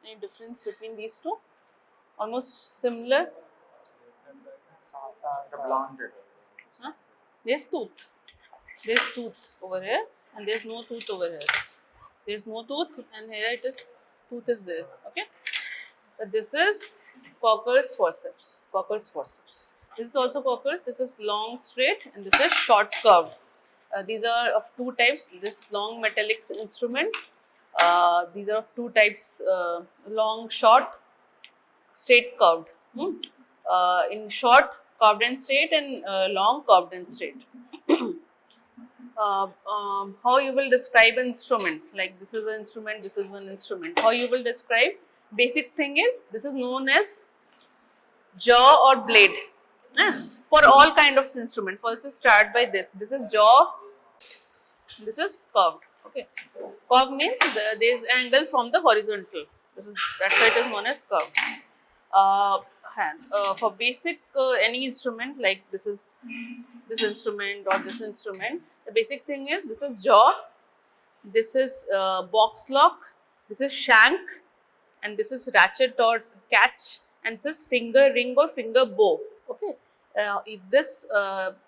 Any difference between these two? Almost similar. Blonded. Huh? There's tooth. There's tooth over here, and there's no tooth over here. There's no tooth, and here it is. Tooth is there. Okay. But this is Cocker's forceps. Cocker's forceps. This is also Cocker's. This is long straight, and this is short curved. These are of two types. This long metallic instrument. These are of two types: long, short, straight curved. In short, curved and straight, and long, curved and straight. How you will describe an instrument? Like this is an instrument, this is one instrument. How you will describe? Basic thing is this is known as jaw or blade. For all kind of instrument. First, you start by this. This is jaw. This is curved. Okay. Curve means there is angle from the horizontal. That's why it is known as curve. Hand. For basic any instrument like this is this instrument or this instrument, the basic thing is this is jaw, this is box lock, this is shank, and this is ratchet or catch, and this is finger ring or finger bow. Okay. If this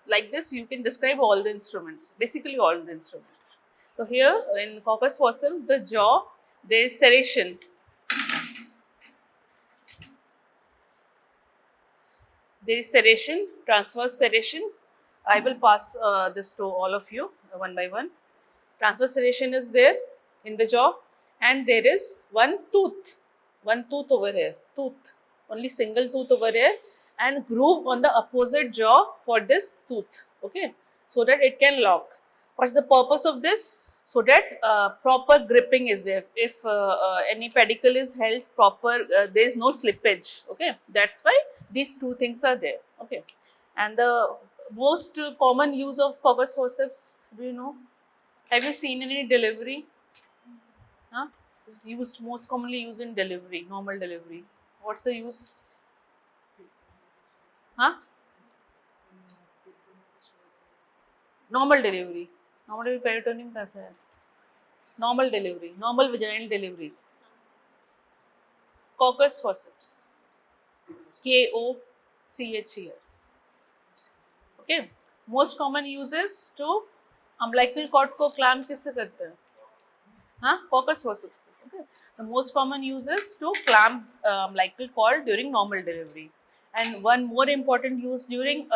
like this, you can describe all the instruments, basically all the instruments. So here in Cocker's forceps, the jaw, there is serration. There is serration, transverse serration. I will pass this to all of you one by one. Transverse serration is there in the jaw, and there is one tooth over here, tooth, only single tooth over here, and groove on the opposite jaw for this tooth, okay, so that it can lock. What's the purpose of this? So that proper gripping is there. If any pedicle is held proper, there is no slippage, okay. That's why these two things are there, okay. And the most common use of Cocker's forceps, do you know? Have you seen any delivery? Huh? It's used most commonly used in delivery, normal delivery. What's the use? Huh? Normal delivery. Normal delivery peritoneum कैसा है? Normal delivery, normal vaginal delivery. Cocker's forceps. K-O-C-H-E-R. Okay. Most common uses to umbilical cord को clamp किससे करते हैं? हाँ, Cocker's forceps. Okay. The most common uses to clamp umbilical cord during normal delivery. And one more important use during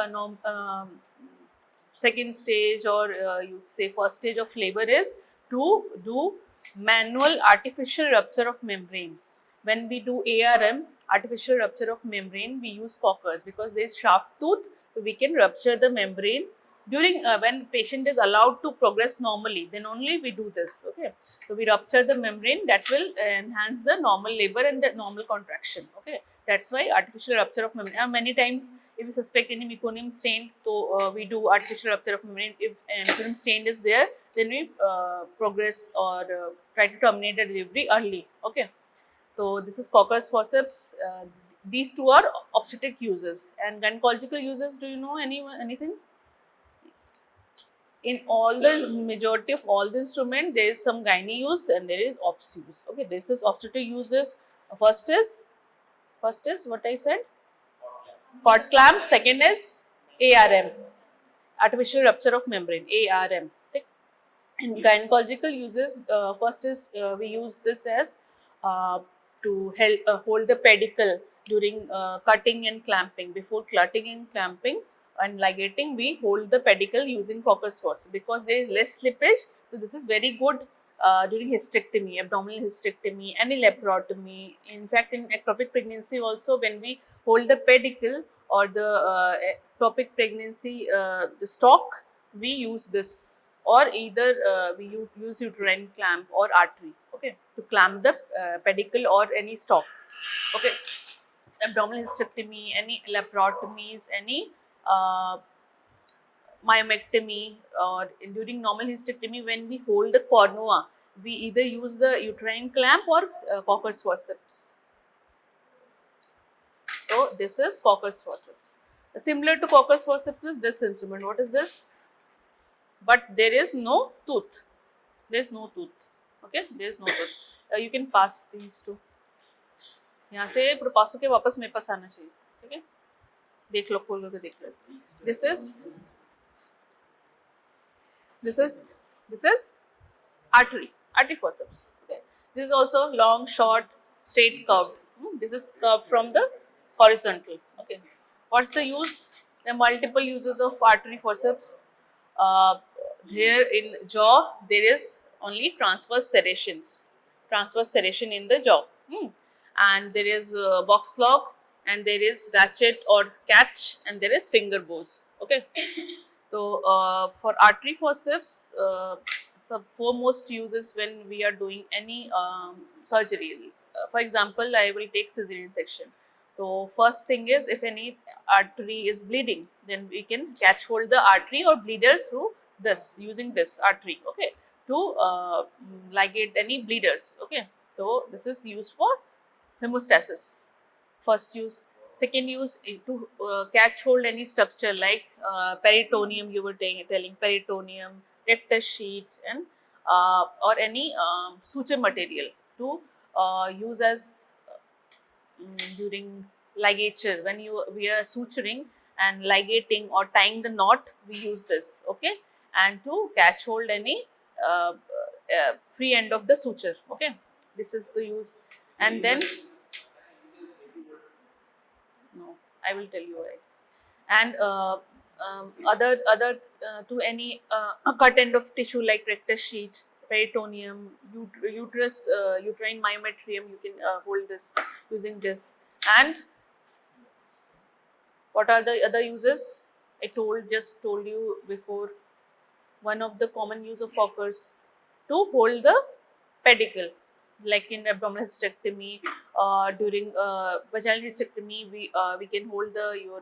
second stage or you say first stage of labor is to do manual artificial rupture of membrane. When we do ARM, artificial rupture of membrane, we use Cocker's because there is shaft tooth, so we can rupture the membrane during when patient is allowed to progress normally, then only we do this, okay. So we rupture the membrane, that will enhance the normal labor and the normal contraction, okay. That's why artificial rupture of membrane. Many times if we suspect any meconium stain, so we do artificial rupture of membrane. If meconium stain is there, then we progress or try to terminate the delivery early, okay. So this is Cocker's forceps. These two are obstetric uses. And gynecological uses, do you know anything? In all the majority of all the instrument, there is some gynae use and there is obst use. Okay, this is obstetric uses. First is what I said, cord clamp. Second is ARM, artificial rupture of membrane, ARM. Okay. In gynecological uses, first is we use this as to help hold the pedicle during cutting and clamping. Before cutting and clamping and ligating, we hold the pedicle using Cocker's forceps because there is less slippage. So this is very good during hysterectomy, abdominal hysterectomy, any laparotomy. In fact, in ectopic pregnancy also, when we hold the pedicle or the ectopic pregnancy the stalk, we use this, or either we use uterine clamp or artery, okay, to clamp the pedicle or any stalk, okay. Abdominal hysterectomy, any laparotomies, any myomectomy, or during normal hysterectomy, when we hold the cornua, we either use the uterine clamp or Cocker's forceps. So this is Cocker's forceps. Similar to Cocker's forceps is this instrument. What is this? But there is no tooth. There is no tooth. Okay, there is no tooth. You can pass these two. यहाँ से पास होके वापस मेरे पास आना चाहिए, ठीक है। देख लो, खोल के देख लो। This is artery forceps. Okay. This is also long, short, straight, curved. This is curved from the horizontal. Okay. What's the use? There are multiple uses of artery forceps. Uh, Here in jaw, there is only transverse serration in the jaw. And there is box lock, and there is ratchet or catch, and there is finger bows. Okay. So for artery forceps, so foremost uses when we are doing any surgery. For example, I will take cesarean section. So first thing is, if any artery is bleeding, then we can catch hold the artery or bleeder through this, using this artery, okay, to ligate any bleeders. Okay, so this is used for hemostasis. First use. Second use to catch hold any structure like peritoneum. You were telling peritoneum, rectus sheet, and or any suture material to use as during ligature. When we are suturing and ligating or tying the knot, we use this. Okay, and to catch hold any free end of the suture. Okay, this is the use. And then no, I will tell you why. And other to any cut end of tissue like rectus sheet, peritoneum, uterus, uterine myometrium, you can hold this using this. And what are the other uses? I just told you before. One of the common use of occurs to hold the pedicle, like in abdominal hysterectomy, during vaginal hysterectomy, we can hold your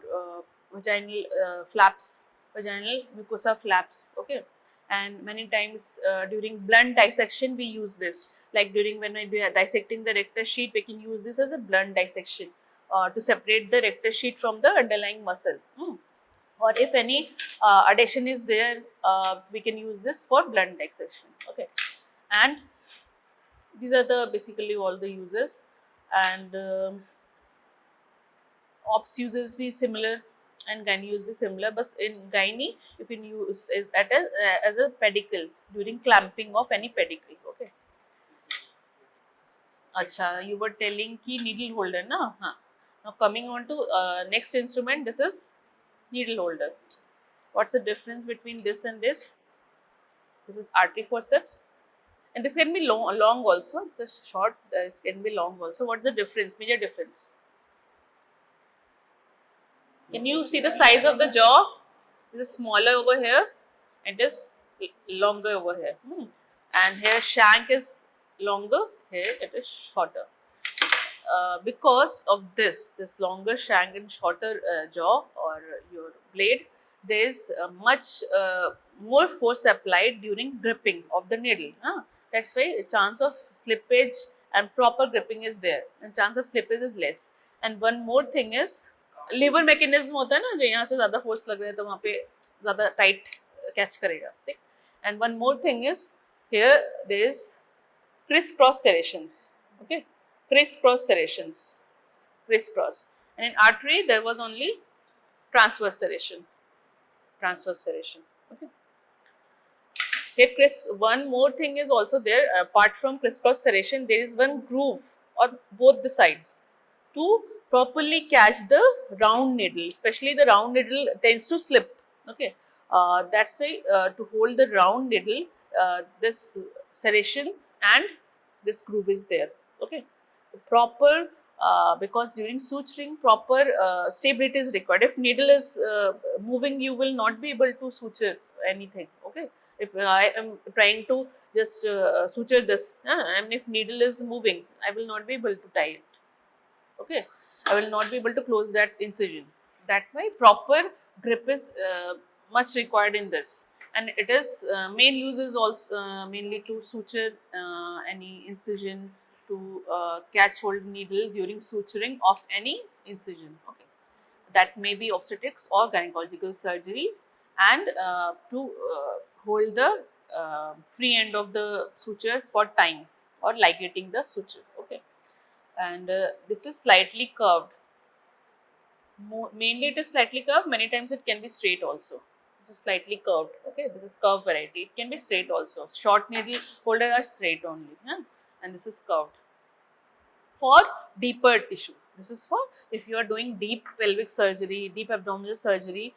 vaginal flaps, vaginal mucosa flaps. Okay, and many times during blunt dissection we use this. Like during when we are dissecting the rectus sheet, we can use this as a blunt dissection to separate the rectus sheet from the underlying muscle. Or if any adhesion is there, we can use this for blunt dissection. Okay, and these are the basically all the uses. And ops uses be similar and gynae use be similar, but in gynae you can use is as a pedicle during clamping of any pedicle. Okay. Acha, you were telling key needle holder na? Huh. Now coming on to next instrument, this is needle holder. What's the difference between this and this? This is artery forceps, and this can be long also. It's a short. This can be long also. What's the difference? Major difference. Can you see the size of the jaw? This is smaller over here, and it is longer over here. And here shank is longer. Here it is shorter. Because of this longer shank and shorter jaw or your blade, there is much more force applied during gripping of the needle. That's why chance of slippage and proper gripping is there, and chance of slippage is less. And one more thing is liver mechanism होता है ना, जो यहाँ से ज्यादा force लग रहा है तो वहाँ पे ज्यादा टाइट कैच करेगा, ठीक. And one more thing is here there is crisscross serrations. Okay, crisscross serrations, crisscross. And in artery there was only transverse serration. Okay. Here one more thing is also there. Apart from crisscross serration, there is one groove on both the sides to properly catch the round needle. Especially the round needle tends to slip. Okay, that's why to hold the round needle, this serrations and this groove is there. Okay. Proper because during suturing proper stability is required. If needle is moving, you will not be able to suture anything. Okay, if I am trying to just suture this and if needle is moving, I will not be able to tie it. Okay, I will not be able to close that incision. That's why proper grip is much required in this. And it is main use is also mainly to suture any incision, to catch hold needle during suturing of any incision. Okay, that may be obstetrics or gynecological surgeries, and to hold the free end of the suture for tying or ligating the suture. Okay, and this is slightly curved. Mainly it is slightly curved, many times it can be straight also. This is slightly curved, okay, this is curved variety. It can be straight also. Short needle holder are straight only, huh? And this is curved. For deeper tissue, this is for if you are doing deep pelvic surgery, deep abdominal surgery,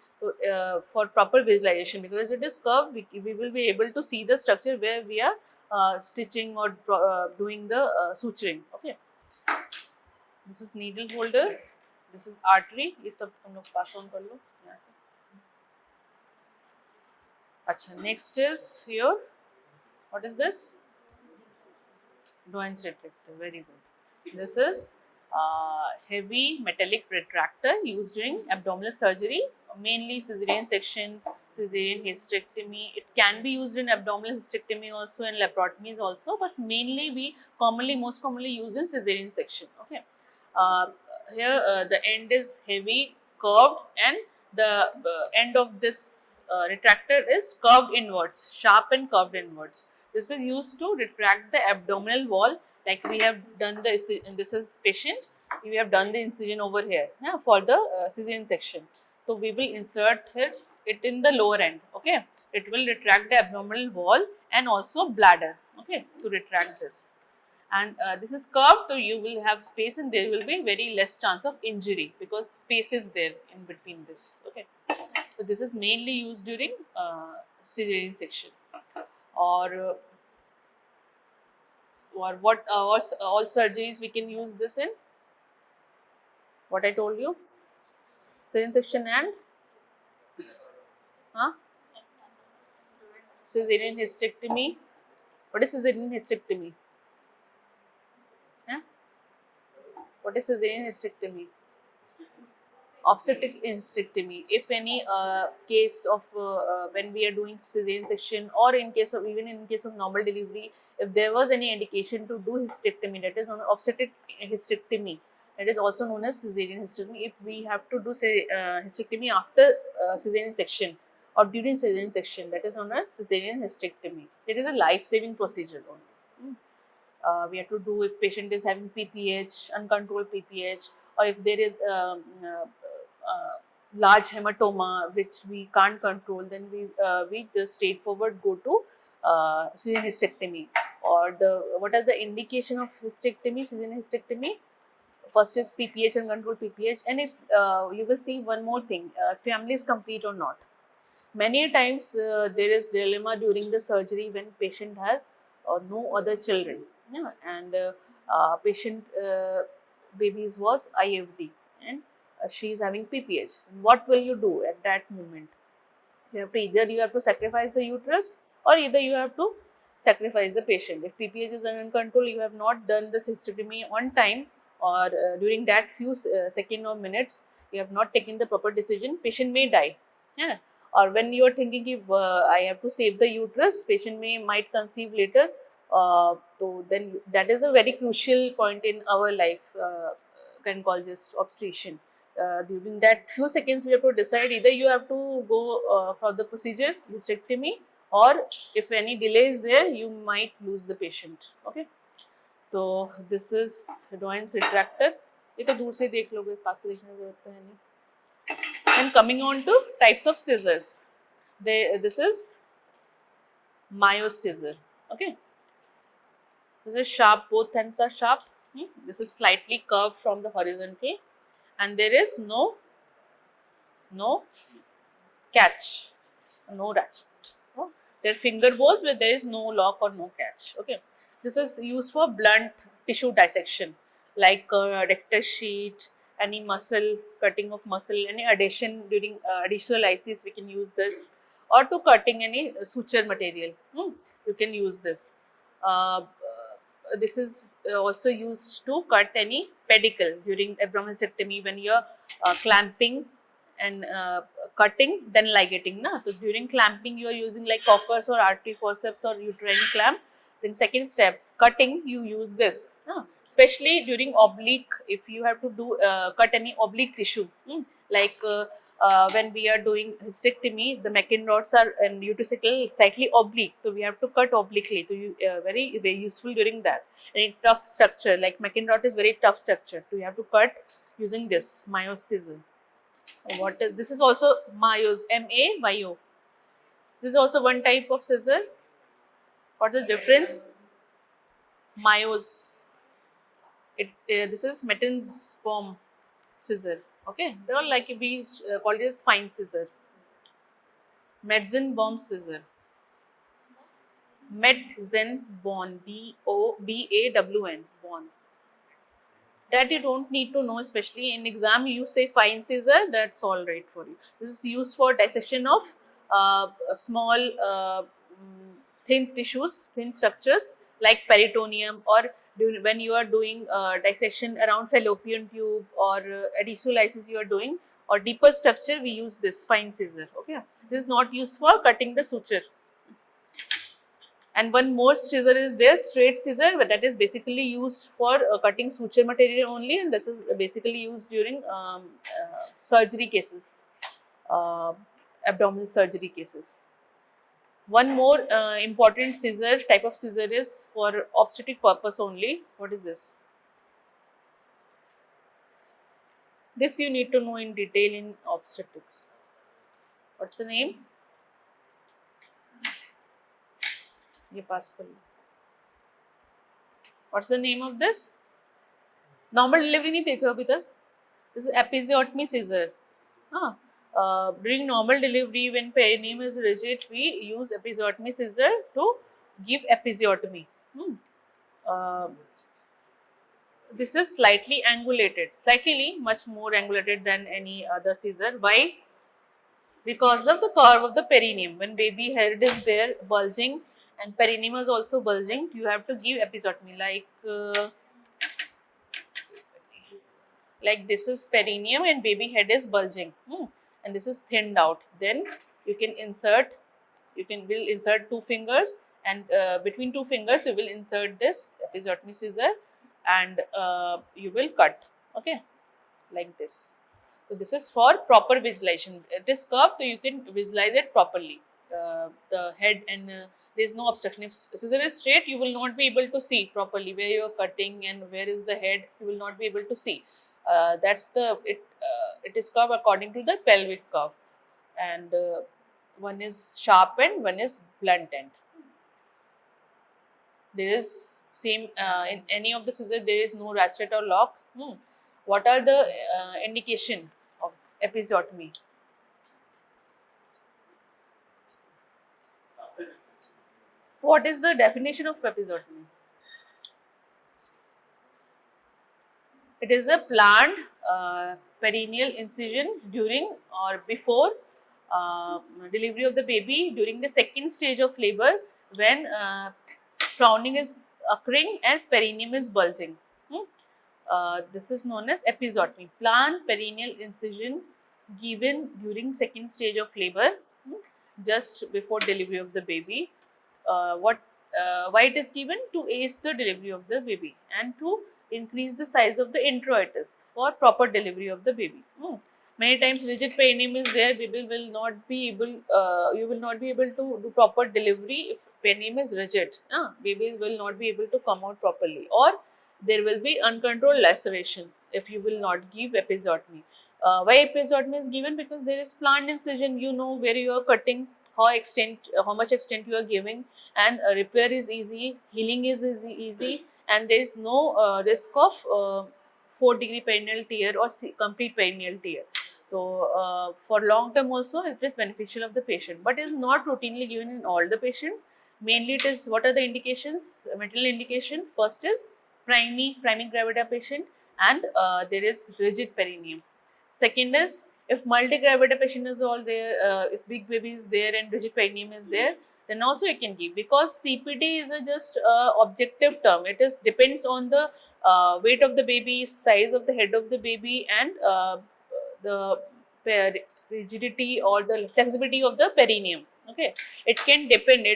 for proper visualization, because it is curved, we will be able to see the structure where we are stitching or doing the suturing, okay. This is needle holder, this is artery, ये सब तुम लोग pass on कर लो यहाँ से. अच्छा, next is here, what is this? Doyne's retractor, very good. This is heavy metallic retractor used during abdominal surgery, mainly cesarean section, cesarean hysterectomy. It can be used in abdominal hysterectomy also and laparotomies also, but mainly we most commonly use in cesarean section. Okay. Here the end is heavy, curved, and the end of this retractor is curved inwards, sharp and curved inwards. This is used to retract the abdominal wall, like we have done the, this is patient, we have done the incision over here, yeah, for the cesarean section. So we will insert it in the lower end, okay. It will retract the abdominal wall and also bladder, okay, to retract this. And this is curved, so you will have space and there will be very less chance of injury because space is there in between this, okay. So this is mainly used during cesarean section. Or what all surgeries we can use this in? What I told you? Cesarean section and cesarean hysterectomy. What is cesarean hysterectomy? What is cesarean hysterectomy? Obstetric hysterectomy. If any case of when we are doing cesarean section, or in case of even in case of normal delivery, if there was any indication to do hysterectomy, that is known as obstetric hysterectomy. That is also known as cesarean hysterectomy. If we have to do hysterectomy after cesarean section or during cesarean section, that is known as cesarean hysterectomy. It is a life-saving procedure only. We have to do if patient is having PPH, uncontrolled PPH, or if there is large hematoma which we can't control, then we just straightforward go to cesarean hysterectomy. Or what are the indication of hysterectomy, cesarean hysterectomy? First is PPH, uncontrolled PPH, and if you will see one more thing, family is complete or not. Many times there is dilemma during the surgery when patient has no other children, yeah, and patient babies was IFD and she is having PPH. What will you do at that moment? You have to either sacrifice the uterus, or either you have to sacrifice the patient. If PPH is uncontrolled, you have not done the hysterectomy on time, or during that few seconds or minutes, you have not taken the proper decision, patient may die. Yeah. Or when you are thinking if I have to save the uterus, patient might conceive later. So then that is a very crucial point in our life, gynecologist, obstetrician. During that few seconds, we have to decide either you have to go for the procedure, hysterectomy, or if any delay is there, you might lose the patient. Okay. So this is Doyne's retractor. ये तो दूर से देख लोगे, पास से देखने की जरूरत है नहीं. And coming on to types of scissors. This is Mayo scissor. Okay. This is sharp, both ends are sharp. This is slightly curved from the horizontal, and there is no catch, no ratchet. There are finger bowls where there is no lock or no catch. Okay. This is used for blunt tissue dissection, like rectus sheet, any muscle, cutting of muscle, any adhesion during additional lysis, we can use this, or to cutting any suture material. You can use this. This is also used to cut any pedicle during abdominectomy when you are clamping and cutting, then ligating. So during clamping, you are using like cockers or artery forceps or uterine clamp Then second step, cutting, you use this. Especially during oblique, if you have to do cut any oblique tissue, like when we are doing hysterectomy, the Meckeln rods are and utericical slightly oblique, so we have to cut obliquely. So you very very useful during that. Any tough structure like Meckeln rod is very tough structure, so you have to cut using this Mayo's scissor. What is this? Is also Mayo's, M-A-Y-O. This is also one type of scissor. What's the difference? Mayo's. This is Metten's bomb scissor. Okay, they all like we call it as fine scissor. Metzen bomb scissor. Metzen Bon, B-O-B-A-W-N, Bon. That you don't need to know, especially in exam. You say fine scissor, that's all right for you. This is used for dissection of small thin tissues, thin structures like peritoneum, or when you are doing dissection around fallopian tube or adhesivolysis you are doing, or deeper structure, we use this fine scissor. Okay, this is not used for cutting the suture. And one more scissor is there, straight scissor, but that is basically used for cutting suture material only, and this is basically used during surgery cases, abdominal surgery cases. One more important scissor, type of scissor is for obstetric purpose only. What is this? This you need to know in detail in obstetrics. What's the name? ये पास कर लो. What's the name of this? Normal delivery नहीं देखो अभी तक. This is episiotomy scissor. During normal delivery, when perineum is rigid, we use episiotomy scissor to give episiotomy. This is slightly angulated, slightly much more angulated than any other scissor. Why? Because of the curve of the perineum. When baby head is there bulging, and perineum is also bulging, you have to give episiotomy like this is perineum and baby head is bulging, and this is thinned out. Then you can insert, will insert 2 fingers, and between 2 fingers you will insert this episiotomy scissor, and you will cut. Okay, like this. So this is for proper visualization. It is curved, so you can visualize it properly. The head and there is no obstruction. If scissor is straight, you will not be able to see properly where you are cutting and where is the head. You will not be able to see. That's the it is curved according to the pelvic curve, and one is sharp end, one is blunt end. There is same in any of the scissors. There is no ratchet or lock. What are the indication of episiotomy? What is the definition of episiotomy? It is a planned perineal incision during or before delivery of the baby, during the second stage of labor, when crowning is occurring and perineum is bulging. This is known as episiotomy. Planned perineal incision given during second stage of labor, just before delivery of the baby. Why it is given? To aid the delivery of the baby and to increase the size of the introitus for proper delivery of the baby. Many times rigid perineum is there, baby will not be able, you will not be able to do proper delivery if perineum is rigid. Baby will not be able to come out properly, or there will be uncontrolled laceration if you will not give episiotomy. Why episiotomy is given? Because there is planned incision, you know where you are cutting, how much extent you are giving, and repair is easy, healing is easy, and there is no risk of 4-degree perineal tear or complete perineal tear. So for long term also it is beneficial of the patient, but it is not routinely given in all the patients. Mainly it is, what are the indications? Maternal indication. First is priming gravida patient, and there is rigid perineum. Second is, if multi-gravida patient is all there, if big baby is there and rigid perineum is there, then also you can give, because CPD is just objective term. It is depends on the weight of the baby, size of the head of the baby, and the rigidity or the flexibility of the perineum. Okay, it can depend.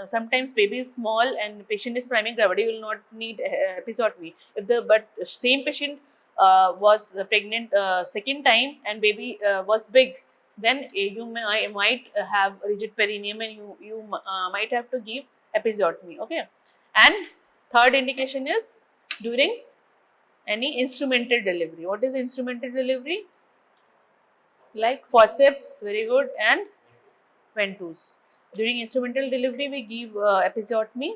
Sometimes baby is small and patient is primary gravity will not need episiotomy. If the but same patient was pregnant second time and baby was big, then you might have rigid perineum and you might have to give episiotomy. Okay, and third indication is during any instrumented delivery. What is instrumented delivery? Like forceps, very good, and ventouse. During instrumental delivery, we give episiotomy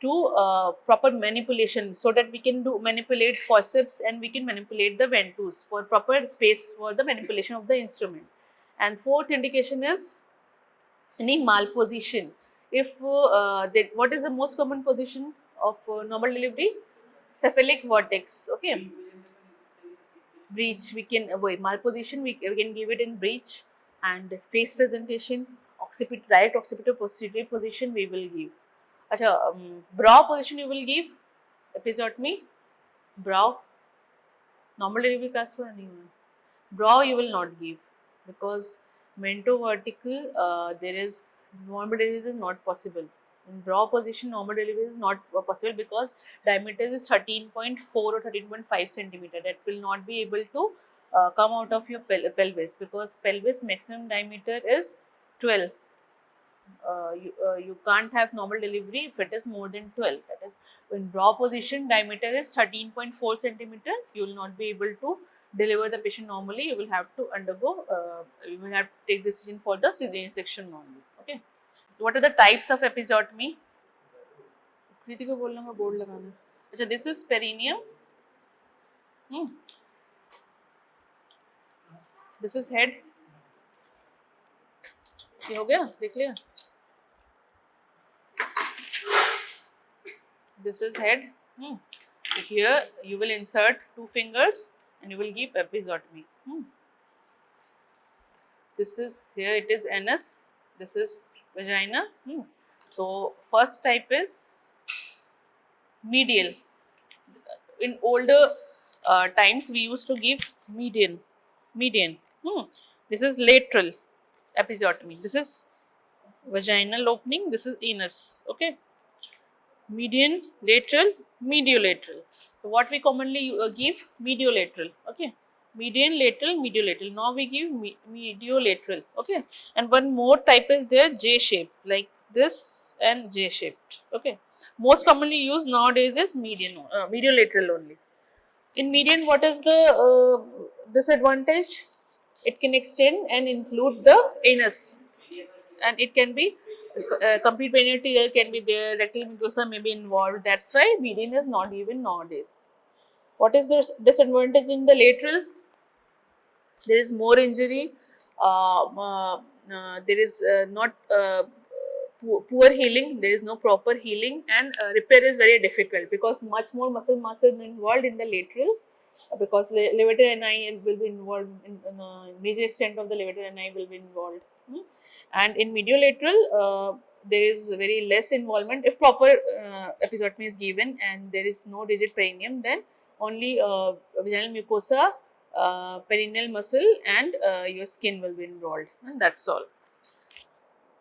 to proper manipulation so that we can manipulate forceps and we can manipulate the ventouse for proper space for the manipulation of the instrument. And fourth indication is any malposition. If what is the most common position of normal delivery? Cephalic vortex. Okay, breech we can avoid. Malposition we can give it in breech, and face presentation, right occipital posterior position we will give. Acha, brow position you will give episiotomy. Brow normal delivery class for anyone. Brow you will not give because mento vertical there is normal delivery is not possible. In brow position normal delivery is not possible because diameter is 13.4 or 13.5 centimeter. That will not be able to come out of your pelvis because pelvis maximum diameter is 12. You can't have normal delivery if it is more than 12. That is, in brow position diameter is 13.4 centimeter. You will not be able to deliver the patient normally. You will have to undergo you will have to take decision for the cesarean section normally. Okay, what are the types of episiotomy? कृति को बोलना board लगाना. अच्छा, this is perineum. This is head. ये हो गया, देख लिया. This is head. Here you will insert 2 fingers and you will give episiotomy. This is here it is anus. This is vagina. So first type is medial. In older times we used to give median. This is lateral episiotomy. This is vaginal opening. This is anus. Okay. Median, lateral, mediolateral. So what we commonly give mediolateral. Okay, median, lateral, mediolateral. Now we give mediolateral. Okay, and one more type is there, J shape, like this and J shaped. Okay, most commonly used nowadays is mediolateral only. In median, what is the disadvantage? It can extend and include the anus, and it can be complete perineal tear can be there, rectal mucosa may be involved. That's why median is not given nowadays. What is the disadvantage in the lateral? There is more injury. There is not poor healing. There is no proper healing, and repair is very difficult because much more muscle mass is involved in the lateral. Because levator ani will be involved in major extent of the levator ani will be involved. And in mediolateral there is very less involvement if proper episiotomy is given and there is no rigid perineum, then only vaginal mucosa, perineal muscle and your skin will be involved, and that's all.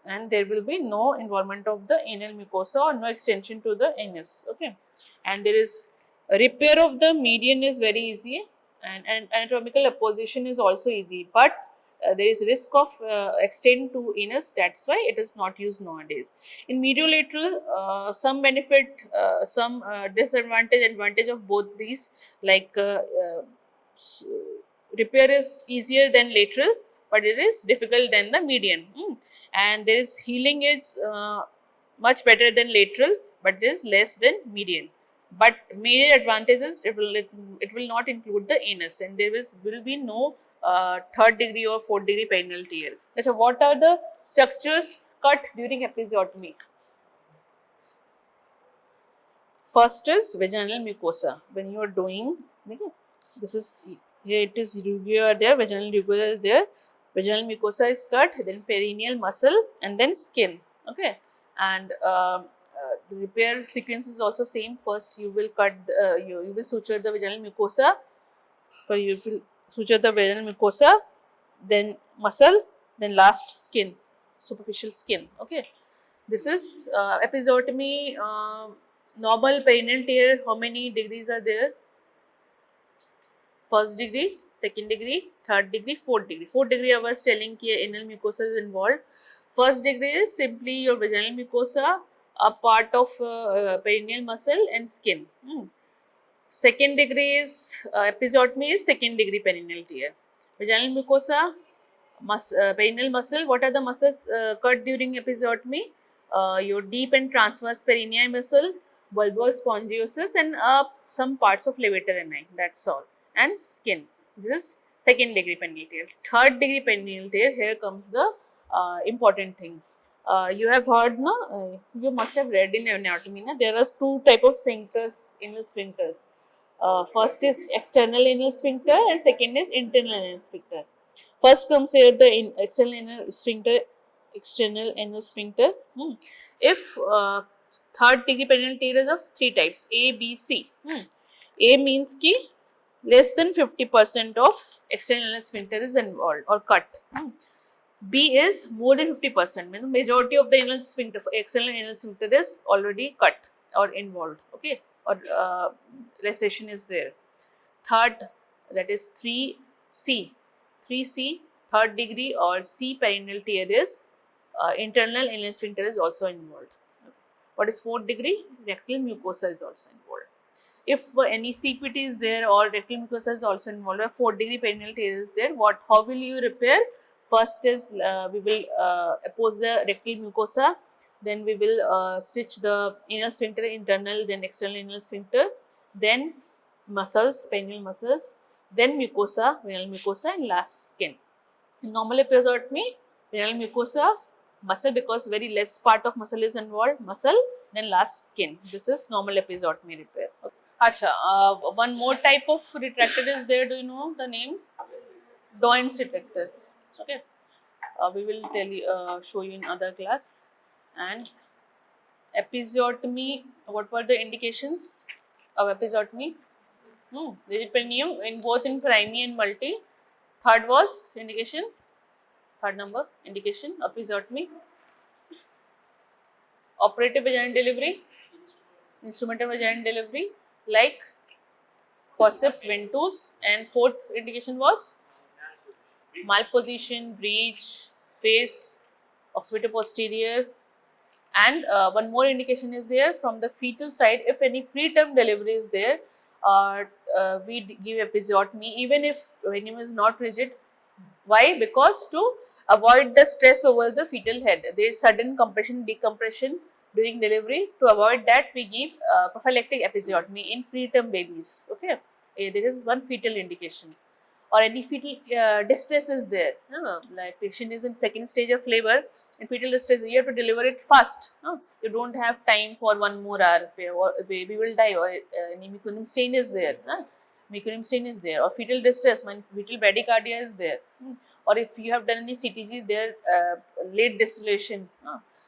And there will be no involvement of the anal mucosa or no extension to the anus. Okay, and there is repair of the median is very easy, and anatomical apposition is also easy, but there is risk of extend to anus. That's why it is not used nowadays. In mediolateral, some benefit, some disadvantage, advantage of both these. Like repair is easier than lateral, but it is difficult than the median. And there is healing is much better than lateral, but it is less than median. But major advantages, it will not include the anus, and there will be no third degree or fourth degree perineal tear. So what are the structures cut during episiotomy? First is vaginal mucosa. When you are doing, this is here it is rugula there, vaginal rugula there. Vaginal mucosa is cut, then perineal muscle, and then skin. Okay, and the repair sequence is also same. First, you will cut, you will suture the vaginal mucosa. So you will suture the vaginal mucosa, then muscle, then last skin. superficial skin. Okay, this is episiotomy. Normal perineal tear, how many degrees are there? First degree, second degree, third degree, fourth degree. Fourth degree I was telling कि anal mucosa is involved. First degree is simply your vaginal mucosa, a part of perineal muscle and skin. Second degree is episiotomy is second degree perineal tear. Vaginal mucosa, perineal muscle. What are the muscles cut during episiotomy? Your deep and transverse perineal muscle, bulbar spongiosus, and some parts of levator ani. That's all. And skin. This is second degree perineal tear. Third degree perineal tear. Here comes the important thing. You have heard, no? You must have read in anatomy. Na? There are two type of sphincters, anal sphincters. First is external anal sphincter and second is internal anal sphincter. First comes here the external anal sphincter. External anal sphincter. If third degree perineal tear is of three types, A, B, C. A means ki less than 50% of external anal sphincter is involved or cut. B is more than 50%. Means majority of the anal sphincter, external anal sphincter is already cut or involved. Okay, or recession is there. Third, that is 3C. 3C, third degree or C perineal tear is internal anal sphincter is also involved. What is fourth degree? Rectal mucosa is also involved. If any CPT is there or rectal mucosa is also involved, or fourth degree perineal tear is there, how will you repair? First is we will oppose the rectal mucosa, then we will stitch the anal sphincter internal, then external anal sphincter, then muscles, perineal muscles, then mucosa, renal mucosa, and last skin. In normal episiotomy, renal mucosa, muscle, because very less part of muscle is involved, muscle, then last skin. This is normal episiotomy repair. Okay. Acha, one more type of retractor is there. Do you know the name? Doyne's retractor. Okay, we will tell you, show you in other class. And episiotomy, what were the indications of episiotomy? Rigid perineum in both in primary and multi. Third was indication. Third number indication episiotomy. Operative vaginal delivery, instrumental vaginal delivery like forceps, ventouse, and fourth indication was malposition, breech, face, occipito-posterior, and one more indication is there from the fetal side. If any preterm delivery is there, we give episiotomy even if perineum is not rigid. Why? Because to avoid the stress over the fetal head, there is sudden compression, decompression during delivery. To avoid that, we give prophylactic episiotomy in preterm babies. Okay, there is one fetal indication. Or any fetal distress is there, like patient is in second stage of labor and fetal distress, you have to deliver it fast. You don't have time for one more hour, or baby will die, or any meconium stain is there. Meconium stain is there, or fetal distress when fetal bradycardia is there. Or if you have done any CTG there, late distillation.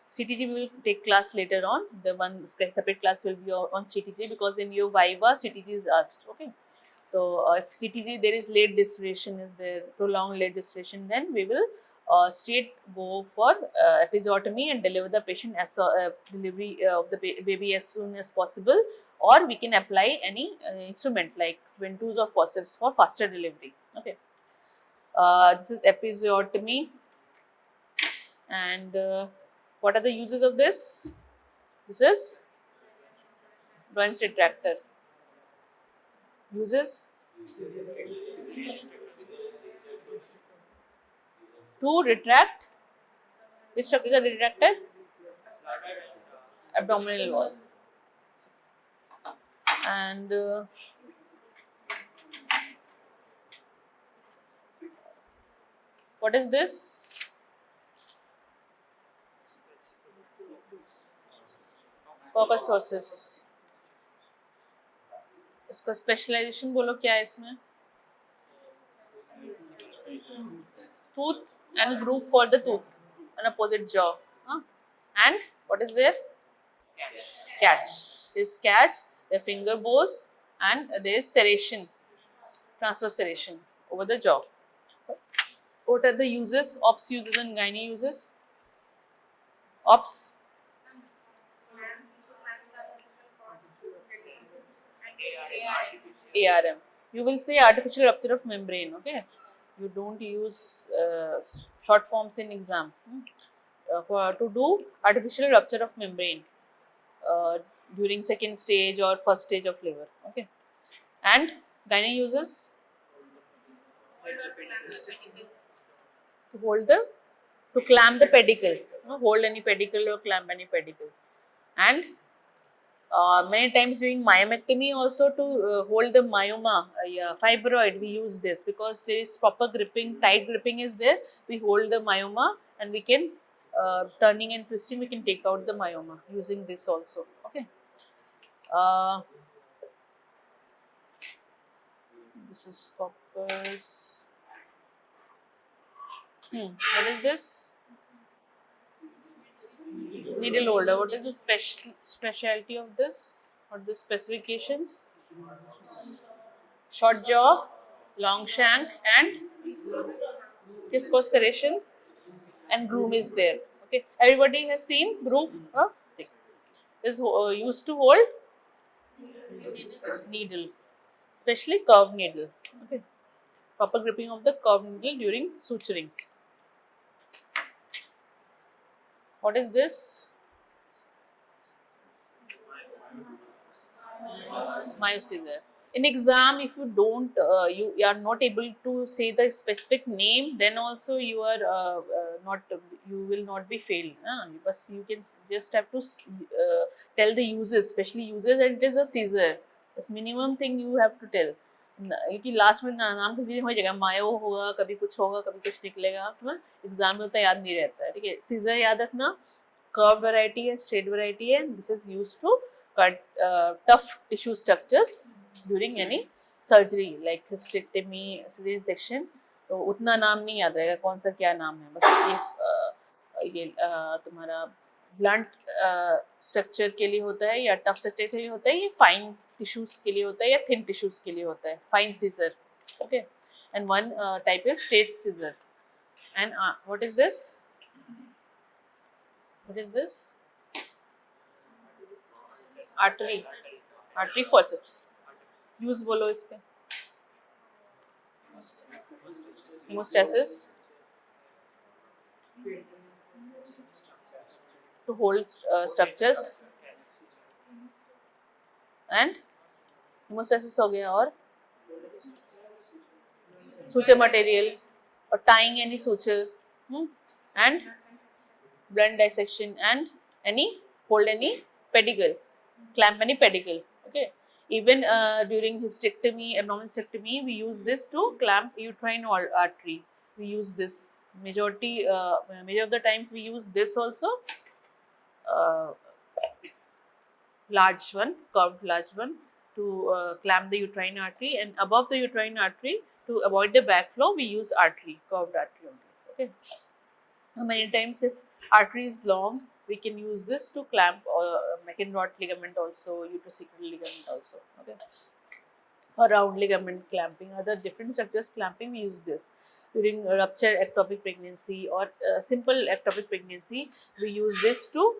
CTG we will take class later on. The one separate class will be on CTG, because in your Viva CTG is asked. Okay. So, if CTG there is late distillation is there, prolonged late distillation, then we will straight go for episiotomy and deliver the patient as delivery of the baby as soon as possible, or we can apply any instrument like ventouse or forceps for faster delivery. Okay, this is episiotomy, and what are the uses of this? This is Doyne's retractor. Uses to retract. Which structure is retracted? Abdominal wall. And what is this? Corpus forceps. इसका specialisation बोलो क्या है इसमें? Tooth and groove for the tooth, an opposite jaw. And what is there? Catch. This catch, the finger bows, and there is serration, transverse serration over the jaw. What are the uses? Ops uses and gynae uses. Ops. ARM. You will say artificial rupture of membrane. Okay. You don't use short forms in exam. To do artificial rupture of membrane uh, during second stage or first stage of labor. Okay. And gynae uses to hold the to clamp the pedicle. Hold any pedicle or clamp any pedicle. And many times during myomectomy also to hold the myoma, fibroid, we use this because there is proper gripping, tight gripping is there. We hold the myoma and we can, turning and twisting, we can take out the myoma using this also. Okay. This is Coppers. What is this? Needle holder. What is the specialty of this? What are the specifications? Short jaw, long shank, and viscous serrations, and groove is there. Okay, everybody has seen groove. Is used to hold needle, especially curved needle. Okay, proper gripping of the curved needle during suturing. What is this? Myoscissor. In exam, if you don't, you are not able to say the specific name, then also you are not, you will not be failed. But you can just have to tell the uses, especially uses, and it is a scissor. That's minimum thing you have to tell. क्योंकि last में नाम किसी हो जाएगा, मायो होगा, कभी कुछ होगा, कभी कुछ निकलेगा, एग्जाम में उतना याद नहीं रहता है. ठीक है, सीजर याद रखना. कर्व वैरायटी है, स्ट्रेट वैरायटी है. This is used to cut tough tissue structures during any surgery like hysterectomy, cesarean section. तो उतना नाम नहीं याद रहेगा कौन सा क्या नाम है. बस ये तुम्हारा ब्लंट स्ट्रक्चर के लिए होता है या टफ स्ट्रक्चर के लिए होता है, ये फाइन टिश्यूज के लिए होता है या थिन टिश्यूज के लिए होता है. Fine scissor. Okay. And one type is straight scissor. And what is this? What is this? Artery forceps. Use बोलो इसके. Haemostasis to hold structures. And haemostasis हो गया. और suture material or tying any suture, and blunt dissection, and any hold any pedicle, clamp any pedicle. Okay. Even during hysterectomy, abdominal hysterectomy, we use this to clamp uterine artery. We use this majority of the times we use this also. Large one, curved large one, to clamp the uterine artery, and above the uterine artery, to avoid the backflow, we use artery, curved artery only. Okay. Many times if artery is long, we can use this to clamp McEnroe ligament also, uterosacral ligament also. Okay. For round ligament clamping, other different structures clamping, we use this. During rupture ectopic pregnancy or simple ectopic pregnancy, we use this to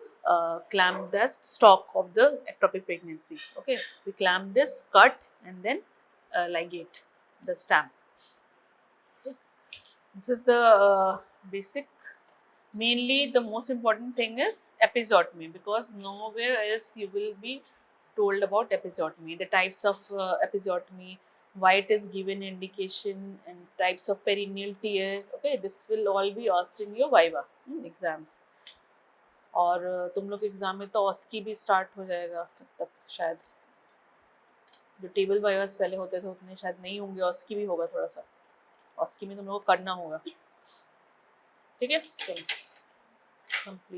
clamp the stalk of the ectopic pregnancy. Okay, we clamp this, cut, and then ligate the stamp. Okay. This is the basic. Mainly, the most important thing is episiotomy, because nowhere else you will be told about episiotomy, the types of episiotomy, why it is given indication, and types of perineal tear. Okay, this will all be asked in your viva exams. और तुम लोग exam में तो ऑस्की भी start हो जाएगा तब तक शायद. जो टेबल वाइवास पहले होते थे उतने शायद नहीं होंगे, ऑस्की भी होगा थोड़ा सा. ऑस्की में तुम लोग को करना होगा. ठीक है, चलो कंप्लीट.